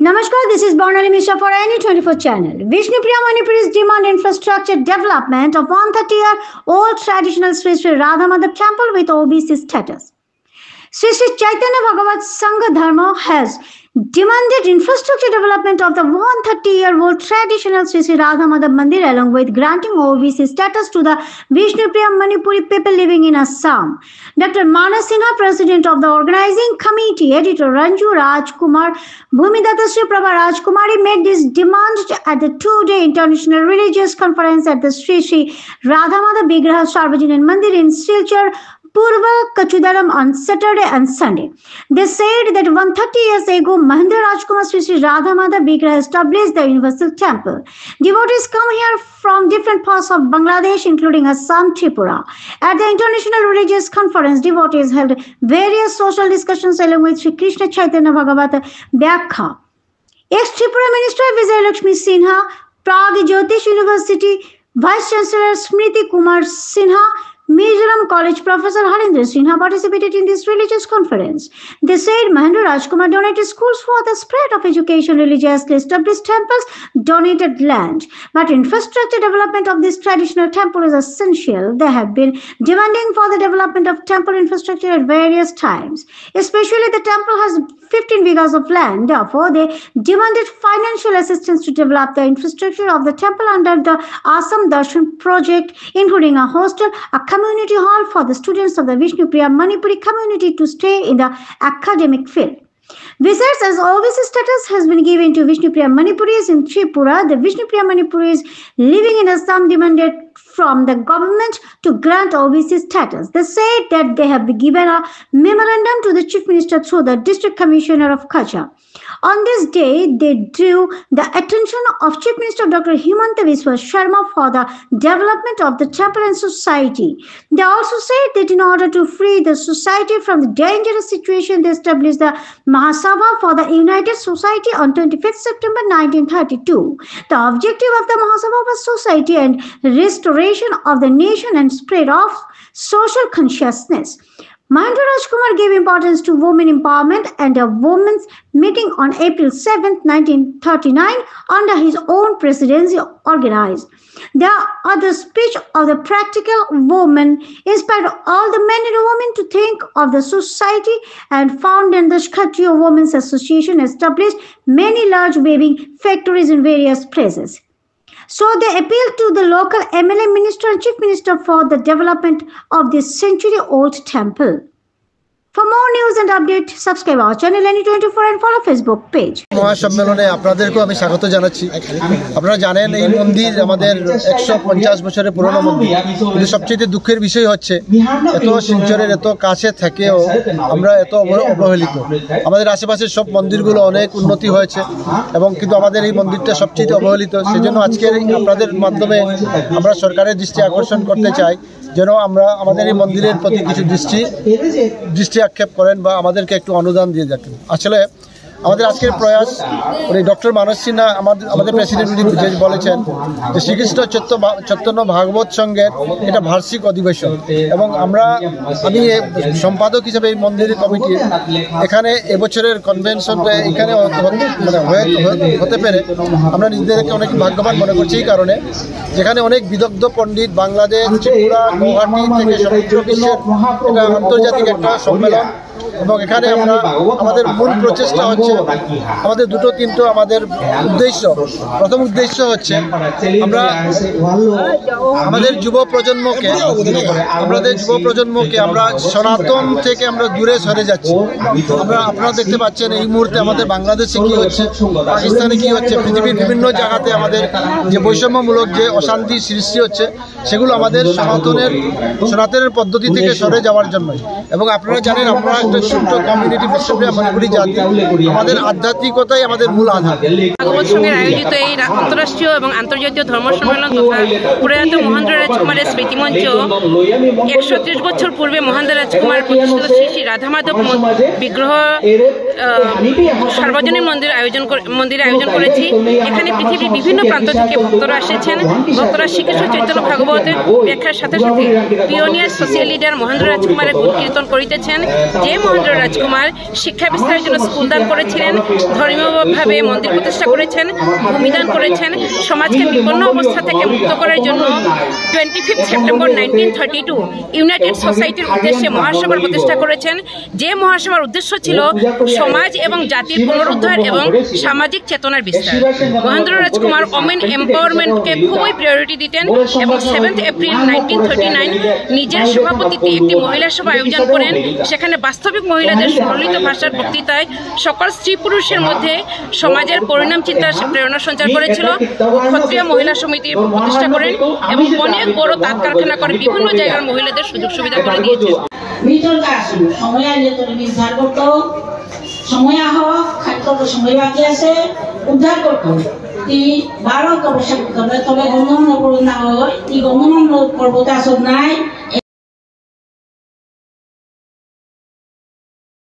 Namaskar, this is Barnali Mishra for NE24 channel. Vishnupriya Manipuri's demand infrastructure development of 130-year-old traditional Sri Sri Radha Madhav temple with OBC status. Sri Sri Chaitanya Bhagavat Sangha Dharma has demanded infrastructure development of the 130-year-old traditional Sri Sri Radha Madhav Mandir along with granting OBC status to the Vishnupriya Manipuri people living in Assam. Dr. Manas Sinha, president of the organizing committee, editor Ranju Rajkumar, Bhumidatta Sri Prabha Rajkumari made this demand at the two-day international religious conference at the Sri Sri Radha Madhav Vigraha Sarvajanan Mandir in Silchar, Purva Kachudaram on Saturday and Sunday. They said that 130 years ago, Mahendra Rajkumar Sri Sri Radha Madhav Vigraha established the universal temple. Devotees come here from different parts of Bangladesh, including Assam, Tripura. At the international religious conference, devotees held various social discussions along with Sri Krishna Chaitanya Bhagavata Vyakha. Ex-Tripura Minister Vijay Lakshmi Sinha, Prague Jyotish University Vice Chancellor Smriti Kumar Sinha, Mizoram College Professor Harindra Sinha participated in this religious conference. They said Mahendra Rajkumar donated schools for the spread of education, religiously established temples, donated land. But infrastructure development of this traditional temple is essential. They have been demanding for the development of temple infrastructure at various times. Especially the temple has 15 vigas of land. Therefore, they demanded financial assistance to develop the infrastructure of the temple under the Assam Darshan project, including a hostel, a community hall for the students of the Vishnupriya Manipuri community to stay in the academic field. Besides, as OBC status has been given to Vishnupriya Manipuris in Tripura, the Vishnupriya Manipuris living in Assam demanded from the government to grant OBC status. They said that they have been given a memorandum to the Chief Minister through the District Commissioner of Kutch. On this day, they drew the attention of Chief Minister Dr. Himanta Biswa Sharma for the development of the temple and society. They also said that in order to free the society from the dangerous situation, they established the Mahasabha for the United Society on 25th September 1932. The objective of the Mahasabha was society and restoration of the nation and spread of social consciousness. Mahendra Rajkumar gave importance to women empowerment and a women's meeting on April 7, 1939 under his own presidency organized. The other speech of the practical woman inspired all the men and women to think of the society and founded the Kshatriya Women's Association, established many large weaving factories in various places. So they appealed to the local MLA minister and chief minister for the development of this century-old temple. For more news and updates, subscribe our channel NE24 and follow Facebook page. মহাসম্মেলনে আপনাদেরকে আমি স্বাগত জানাচ্ছি। আপনারা জানেন এই মন্দির আমাদের 150 বছরের পুরনো মন্দির। কিন্তু সবচেয়ে দুঃখের বিষয় হচ্ছে এত শিলচরের এত কাছে থেকেও আমরা এত অবহেলিত। আমাদের আশেপাশের সব মন্দিরগুলো অনেক উন্নতি হয়েছে এবং কিন্তু আমাদের এই মন্দিরটা সবচেয়ে অবহেলিত। সেজন্য আজকে আপনাদের মাধ্যমে আমরা সরকারের দৃষ্টি আকর্ষণ করতে চাই যেন আমরা আমাদের এই মন্দিরের প্রতি কিছু দৃষ্টি আক্ষেপ করেন বা আমাদেরকে একটু অনুদান দিয়ে যাবেন। আসলে আমাদের আজকের প্রয়াস ডক্টর মানস সিনহা আমাদের প্রেসিডেন্ট বলেছেন যে শ্রীকৃষ্ণ চৈতন্য ভাগবত সংঘের এটা বার্ষিক অধিবেশন এবং আমি সম্পাদক হিসেবে এই মন্দিরের কমিটির এখানে এবছরের কনভেনশনটা এখানে হতে পেরে আমরা নিজেদেরকে অনেক ভাগ্যবান মনে করছি। এই কারণে যেখানে অনেক বিদগ্ধ পণ্ডিত বাংলাদেশ, ত্রিপুরা, গৌহাটি থেকে সমগ্র বিশ্বের এটা আন্তর্জাতিক একটা সম্মেলন এবং এখানে আমাদের মূল প্রচেষ্টা হচ্ছে আমাদের তিনটা আমাদের উদ্দেশ্য। প্রথম উদ্দেশ্য হচ্ছে আমাদের যুব প্রজন্মকে আমরা সনাতন থেকে আমরা দূরে সরে যাচ্ছি। আপনারা দেখতে পাচ্ছেন এই মুহূর্তে আমাদের বাংলাদেশে কি হচ্ছে, পাকিস্তানে কি হচ্ছে, পৃথিবীর বিভিন্ন জায়গাতে আমাদের যে বৈষম্যমূলক যে অশান্তি সৃষ্টি হচ্ছে সেগুলো আমাদের সনাতনের পদ্ধতি থেকে সরে যাওয়ার জন্যই। এবং আপনারা জানেন আমরা একটা ছোট্ট কমিউনিটি বিশ্বপ্রিয়া মণিপুরি জাতি, আমাদের আধ্যাত্মিকতাই আমাদের মূল আধার। ভাগবত সংঘের আয়োজিত এই আন্তঃরাষ্ট্রীয় এবং আন্তর্জাতীয় ধর্ম সম্মেলন তথা প্রয়াত মহেন্দ্র রাজকুমারের স্মৃতিমঞ্চ 130 বছর পূর্বে মহেন্দ্র রাজকুমার প্রতিষ্ঠিত শ্রী শ্রী রাধা মাধব বিগ্রহ সার্বজনীন মন্দিরে আয়োজন করেছি। এখানে পৃথিবীর বিভিন্ন প্রান্ত থেকে ভক্তরা এসেছেন। ভক্তরা শ্রীকৃষ্ণ চৈতন্য ভাগবতের ব্যাখ্যার সাথে সাথে পিওনিয়ার সোশিয়াল লিডার মহেন্দ্র রাজকুমারের গুণ কীর্তন করিতেছেন। যে মহেন্দ্র রাজকুমার শিক্ষা বিস্তারের জন্য স্কুল দান করেছিলেন, ধর্মীয়ভাবে মন্দির প্রতিষ্ঠা করেছেন, ভূমিদান করেছেন, সমাজকে বিপন্ন অবস্থা থেকে মুক্ত করার জন্য 25 সেপ্টেম্বর 1932 ইউনাইটেড সোসাইটির উদ্দেশ্যে মহাসভার প্রতিষ্ঠা করেছেন। যে মহাসভার উদ্দেশ্য ছিল সমাজ এবং জাতির পুনরুদ্ধার এবং সামাজিক চেতনার বিস্তার। মহেন্দ্র রাজকুমার ওমেন এম্পাওয়ারমেন্টকে খুবই প্রায়োরিটি দিতেন এবং 7 এপ্রিল 1939 নিজের সভাপতিত্বে একটি মহিলা সভা আয়োজন করেন। সেখানে বাস্তবিক মহিলাদের সুললিত ভাষার বক্তৃতায় সকল স্ত্রী পুরুষের মধ্যে সমাজের পরিণাম চিন্তার প্রেরণা সঞ্চার করেছিল। ক্ষত্রিয় মহিলা সমিতি প্রতিষ্ঠা করেন এবং অনেক বড় তাঁত কারখানা করে বিভিন্ন জায়গার মহিলাদের সুযোগ সুবিধা করে দিয়েছেন। সময় আইলে তোরে নির্ধার করতো, সময় আহ খাদ্য সময় বাকি আছে উদ্ধার করতো। তুই 12 তপস্যা করতে হবে, তবে গন্ধন পর্বত না হয়। তুই গন্ধন পর্বতে আসত নাই